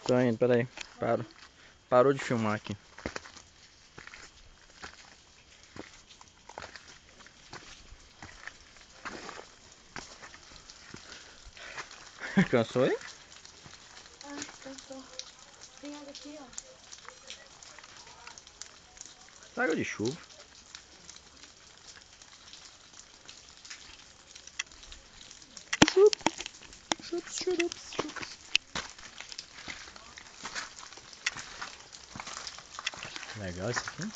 Tô indo, peraí. Parou de filmar aqui. Cansou aí? Ai, cansou. Tem água aqui, ó. Água de chuva. Legal isso aqui.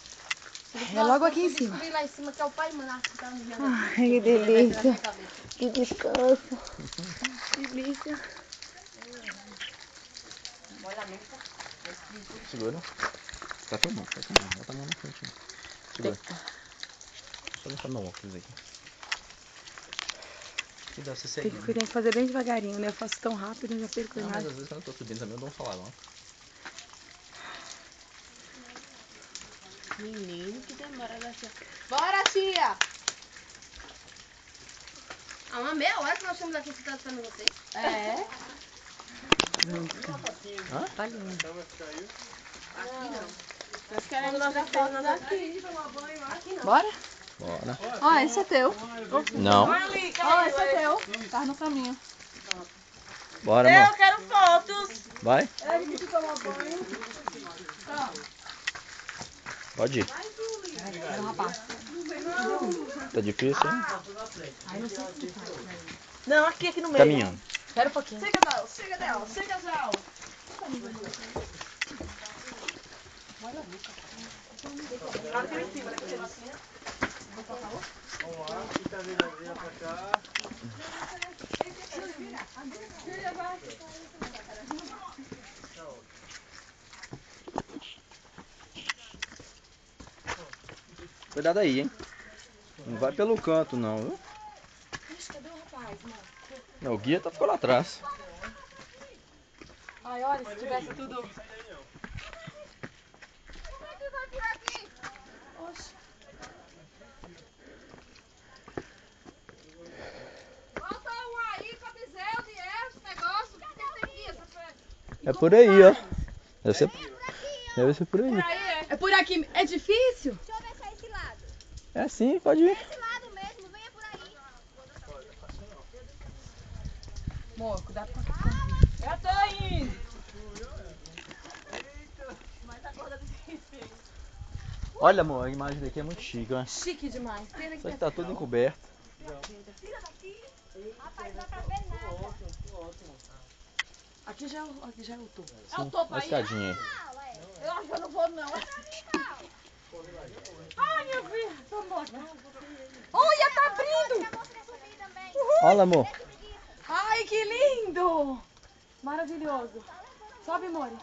É logo aqui em cima. Subir lá em cima que é o pai Márcio que tá no dia. Ai, que delícia. Que descanso. Delícia. Olha a nuca. Segura. Tá filmando, tá filmando. Bota a mão na frente. Segura. Só deixar meu óculos aqui. Cuidado, você segue. Tem que fazer bem devagarinho, né? Eu faço tão rápido, já perco Não, mas nada. às vezes quando eu tô subindo também eu dou um faladão. Menino, que demora da tia. Bora, tia! Há uma meia hora que nós estamos aqui sentados esperando você. É? Tá lindo. Aqui não. Nós queremos tirar fotos daqui. Aqui não. Bora? Bora. Ó, esse é teu. Não. Ó, esse é teu. Tá no caminho. Bora, amor. Eu quero fotos. Vai. A gente toma banho. Pode ir. Quero rapaz. Tá difícil, hein? Ai, não sei se faz. Não, aqui no meio. Caminhando. Quero um pouquinho. Siga, Del. Siga, Del. Siga, Del. Aqui em cima, aqui assim. Vamos lá, fica a vidazinha pra cá. Cuidado aí, hein? Não vai pelo canto, não, viu? Cadê o rapaz, mano? Não, o guia ficou lá atrás. Ai, olha, se tivesse tudo... Oxe. Volta um aí pra dizer onde é esse negócio. O que tem aqui? É por aí, ó. Deve ser por aí. É por aqui. É difícil? Deixa eu ver se é esse lado. É assim, pode ir. Esse lado mesmo, venha por aí. Amor, cuidado com a Eu tô indo. Olha, amor, a imagem daqui é muito chique, ó. chique demais. Pena Só que tá tudo encoberto. Rapaz, não dá pra ver nada. Aqui já é o topo. É o topo Olha a aí. escadinha aí. Eu acho que eu não vou, não. Ai, minha filha. Tô morta. Olha, tá abrindo! Já mostrei subir também. Olha, amor. Ai, que lindo! Maravilhoso. Sobe, Mori.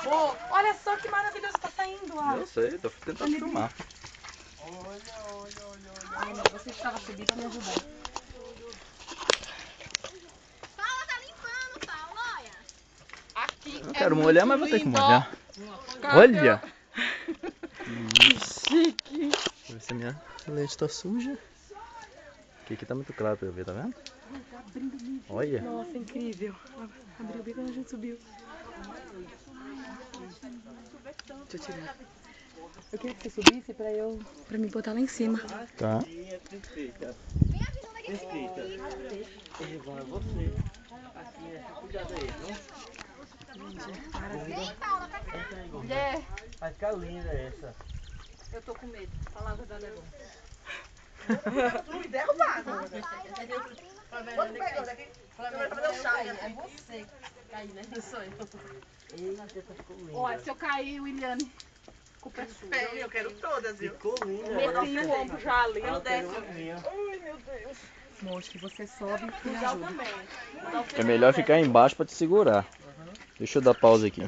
Oh, olha só que maravilhoso, tá saindo, ó. Eu sei, tô tentando filmar. Ai, não, você estava subindo pra me ajudar. Paula tá limpando, Paula, olha. Aqui Eu quero molhar, mas vou ter que molhar. Olha! Que chique! Deixa eu ver se a minha lente tá suja. Aqui tá muito claro pra eu ver, tá vendo? Olha. Nossa, incrível. Abriu bem quando a gente subiu. Deixa eu tirar. Eu queria que você subisse pra me botar lá em cima. Tá. Vem avisando aqui que Perfeita. Vai você. Aqui é cuidado aí, não? vem, Paula, pra cá. Mulher, Vai ficar linda essa. eu tô com medo. Falar a verdade é bom. Não me derrubar, não. Vai, vai dar prima. Quando pegou daqui, vai fazer o chá. É você que caiu, né? Não sou eu. Eita, ficou linda. Olha, se eu cair, Williane, culpa é sua. Eu quero todas, viu? Ficou linda Meti o ombro já ali. Ela pegou a minha. Moço, que você sobe e me ajuda. É melhor ficar embaixo pra te segurar. Deixa eu dar pausa aqui.